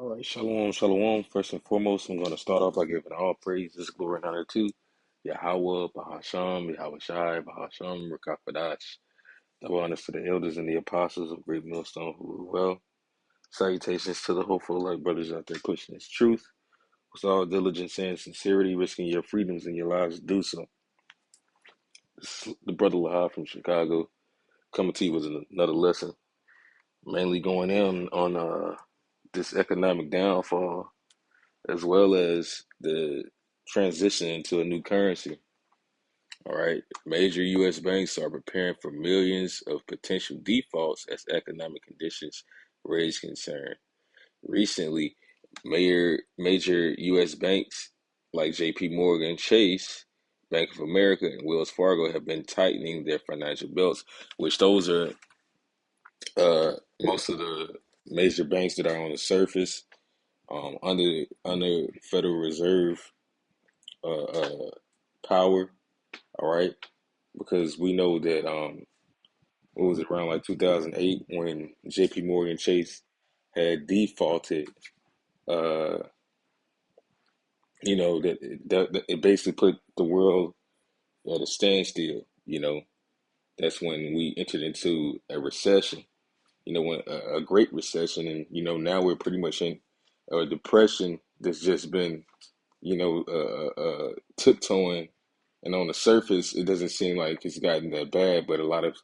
All right, shalom, shalom. First and foremost, I'm going to start off by giving all praises, glory, and honor to Yahweh, Bahasham, Yahweh Shai, Bahasham, Rakafadash. Double honors to the elders and the apostles of Great Millstone who rule well. Salutations to the hopeful like brothers out there pushing this truth. With all diligence and sincerity, risking your freedoms and your lives to do so. This is the brother Lahab from Chicago coming to you with another lesson, mainly going in on this economic downfall as well as the transition into a new currency. All right. Major U.S. banks are preparing for millions of potential defaults as economic conditions raise concern. Recently, major U.S. banks like J.P. Morgan Chase, Bank of America, and Wells Fargo have been tightening their financial belts, which those are most of the major banks that are on the surface under Federal Reserve uh, uh, power, all right? Because we know that what was it around like 2008 when J.P. Morgan Chase had defaulted. Uh, that it basically put the world at a standstill. That's when we entered into a recession. When a great recession, and now we're pretty much in a depression that's just been tiptoeing, and on the surface, it doesn't seem like it's gotten that bad. But a lot of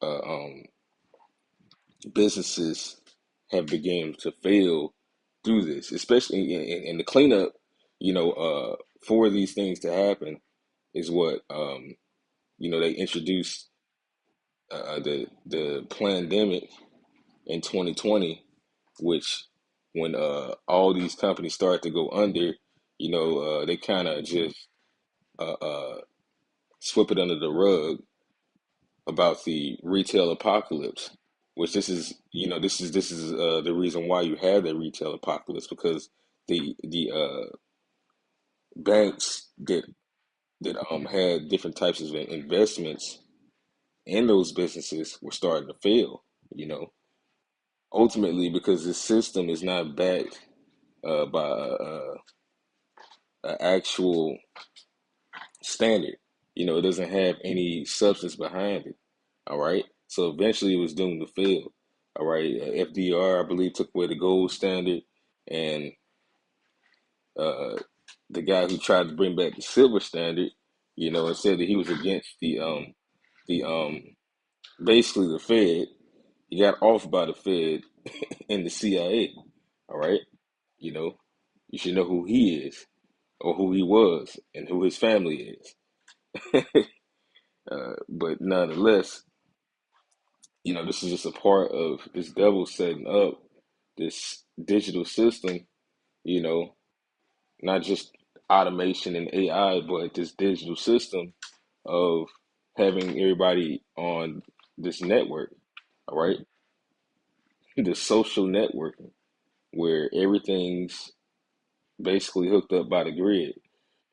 um, businesses have begun to fail through this, especially in the cleanup. For these things to happen is what they introduced the pandemic in 2020, which when all these companies started to go under, they kind of just uh, uh, sweep it under the rug about the retail apocalypse, which this is the reason why you have the retail apocalypse, because the banks that had different types of investments in those businesses were starting to fail. You know, ultimately because the system is not backed by an actual standard. It doesn't have any substance behind it. All right. So eventually it was doomed to fail. All right. FDR, I believe, took away the gold standard, and uh, the guy who tried to bring back the silver standard, and said that he was against the basically the Fed. He got off by the Fed and the CIA. All right. You know, you should know who he is, or who he was, and who his family is. But nonetheless, this is just a part of this devil setting up this digital system, you know, not just automation and AI, but this digital system of having everybody on this network, all right? The social networking, where everything's basically hooked up by the grid.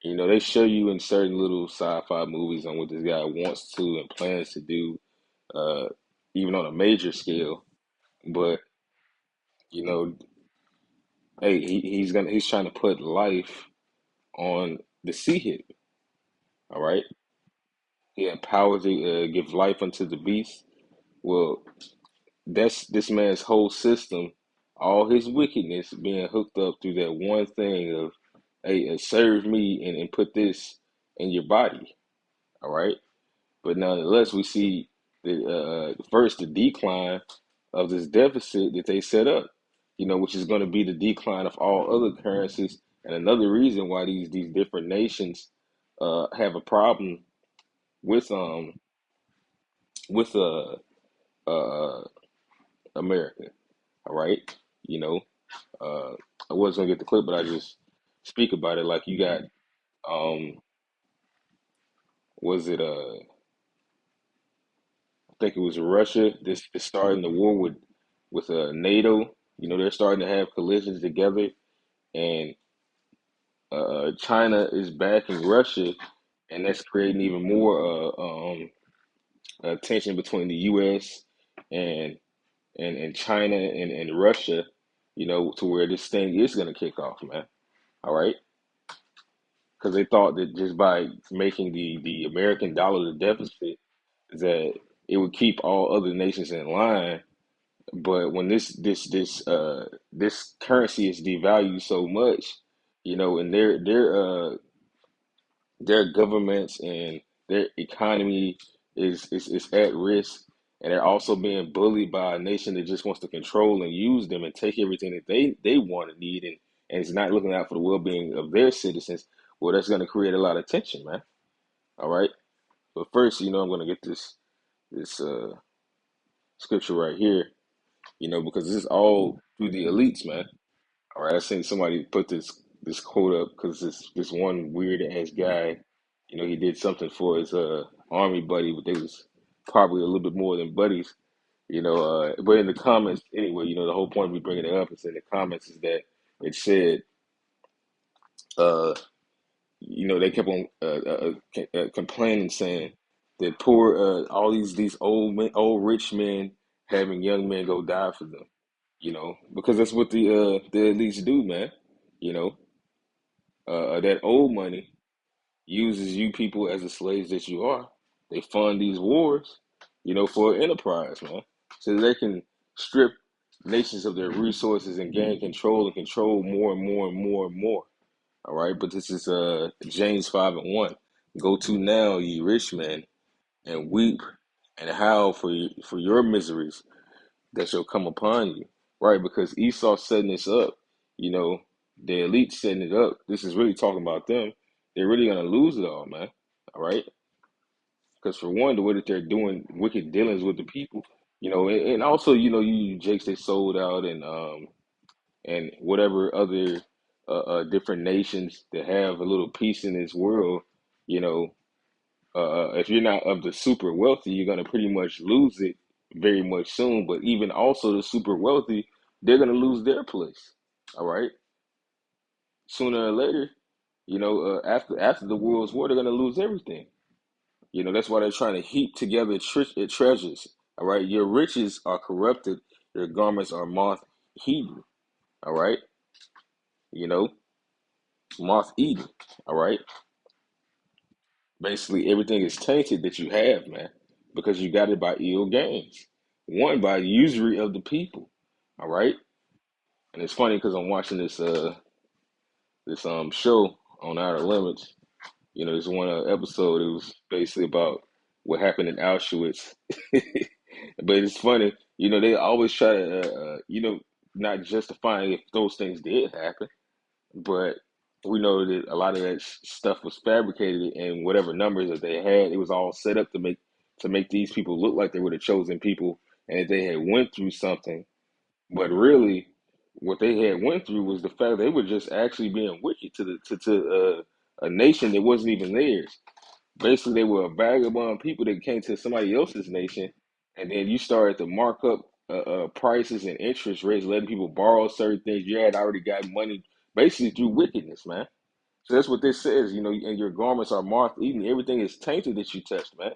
They show you in certain little sci-fi movies on what this guy wants to and plans to do, uh, even on a major scale. But you know, hey, he's trying to put life on the sea hip. All right, he had power to give life unto the beast. Well, that's this man's whole system, all his wickedness being hooked up through that one thing of, hey, serve me and put this in your body. All right. But nonetheless, we see the decline of this deficit that they set up, which is going to be the decline of all other currencies, and another reason why these different nations have a problem with with uh America. All right, you know, I was gonna get the clip, but I just speak about it. Like you got, was it I think it was Russia. This is starting the war with NATO. They're starting to have collisions together, and China is backing Russia, and that's creating even more tension between the U.S. and and China and Russia, to where this thing is going to kick off, man. All right, because they thought that just by making the American dollar the deficit, that it would keep all other nations in line. But when this currency is devalued so much, and their governments and their economy is at risk, and they're also being bullied by a nation that just wants to control and use them and take everything that they want and need, and is not looking out for the well-being of their citizens. Well, that's going to create a lot of tension, man. All right, but first, I'm going to get this scripture right here, because this is all through the elites, man. All right, I seen somebody put this quote up because this one weird ass guy, he did something for his army buddy, but they was probably a little bit more than buddies, but in the comments anyway, the whole point of me bringing it up is in the comments is that it said, uh, they kept on complaining, saying that poor all these old rich men having young men go die for them, because that's what the elites do, man. You know, that old money uses you people as the slaves that you are. They fund these wars, for enterprise, man, so that they can strip nations of their resources and gain control and control more and more and more and more. All right, but this is James 5:1. Go to now, ye rich men, and weep and howl for your miseries that shall come upon you. Right, because Esau setting this up, you know, the elite setting it up. This is really talking about them. They're really gonna lose it all, man. All right, because for one, the way that they're doing wicked dealings with the people, and also, you Jakes they sold out and whatever other different nations that have a little peace in this world, you know, if you're not of the super wealthy, you're gonna pretty much lose it very much soon. But even also the super wealthy, they're gonna lose their place. All right, sooner or later, after the world's war, they're gonna lose everything. That's why they're trying to heap together treasures. All right, your riches are corrupted, your garments are moth eaten. All right, you know, moth eaten. All right, basically everything is tainted that you have, man, because you got it by ill gains, one by usury of the people. All right, and it's funny because I'm watching this show on Outer Limits. There's one episode. It was basically about what happened in Auschwitz, but it's funny. They always try to not justifying if those things did happen, but we know that a lot of that stuff was fabricated, and whatever numbers that they had, it was all set up to make these people look like they were the chosen people, and that they had went through something. But really, what they had went through was the fact they were just actually being wicked to a nation that wasn't even theirs. Basically, they were a vagabond people that came to somebody else's nation, and then you started to mark up prices and interest rates, letting people borrow certain things. You had already got money basically through wickedness, man. So that's what this says, and your garments are moth eaten. Everything is tainted that you touched, man.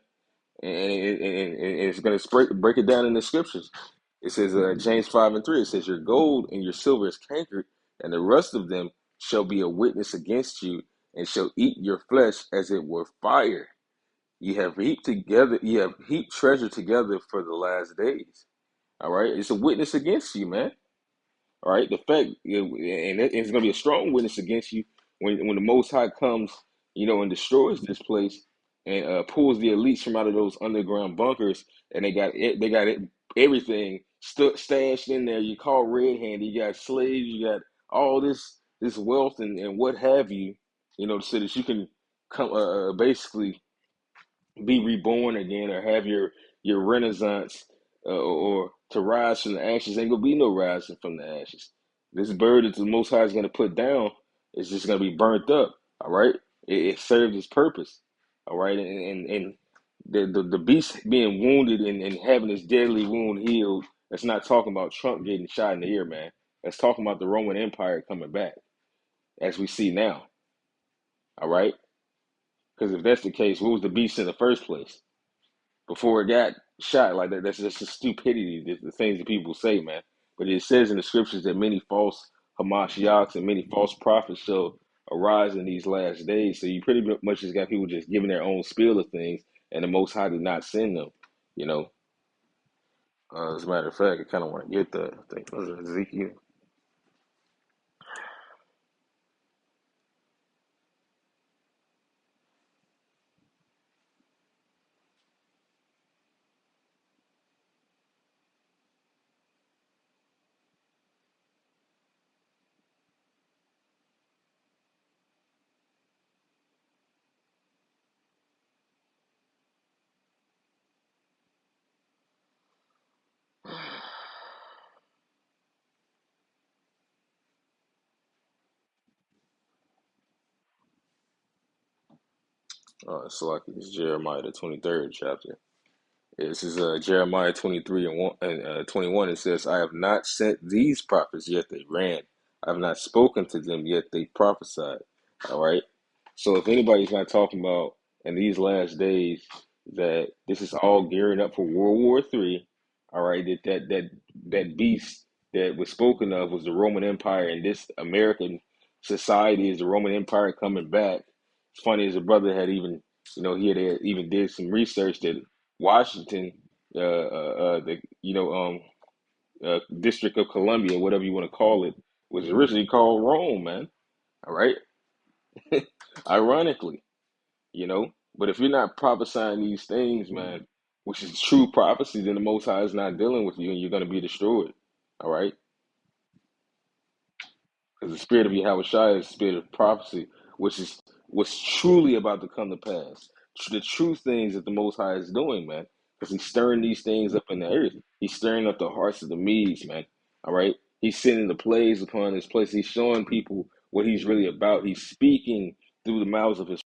And it's going to break it down in the scriptures. It says, James 5:3, it says, your gold and your silver is cankered, and the rest of them shall be a witness against you, and shall eat your flesh as it were fire. You have heaped treasure together for the last days. All right. It's a witness against you, man. All right, the fact, and it's going to be a strong witness against you when the Most High comes, and destroys this place and pulls the elites from out of those underground bunkers, and everything stashed in there. You call red handed. You got slaves. You got all this wealth and what have you, so that you can come basically be reborn again or have your renaissance or to rise from the ashes. Ain't gonna be no rising from the ashes. This bird that the Most High is gonna put down is just gonna be burnt up. All right, it served its purpose. All right, and the beast being wounded and having his deadly wound healed. That's not talking about Trump getting shot in the ear, man. That's talking about the Roman Empire coming back, as we see now. All right, because if that's the case, what was the beast in the first place? Before it got shot like that. That's just a stupidity, the things that people say, man. But it says in the scriptures that many false Hamashiachs and many false prophets shall arise in these last days. So you pretty much just got people just giving their own spiel of things, and the Most High did not send them. You know, as a matter of fact, I kind of want to get that. I think was it Ezekiel. So like it's Jeremiah the 23rd chapter. This is Jeremiah 23 and 21. It says, I have not sent these prophets, yet they ran. I have not spoken to them, yet they prophesied. All right. So if anybody's not talking about in these last days that this is all gearing up for World War III, all right, that beast that was spoken of was the Roman Empire, and this American society is the Roman Empire coming back. It's funny as a brother had even, he had even did some research that Washington, the District of Columbia, whatever you want to call it, was originally called Rome, man. All right, ironically, But if you're not prophesying these things, man, which is true prophecy, then the Most High is not dealing with you, and you're going to be destroyed. All right. Because the spirit of Yahweh Shai is the spirit of prophecy, which is what's truly about to come to pass. The true things that the Most High is doing, man. Because he's stirring these things up in the earth. He's stirring up the hearts of the Medes, man. All right. He's sending the plagues upon this place. He's showing people what he's really about. He's speaking through the mouths of his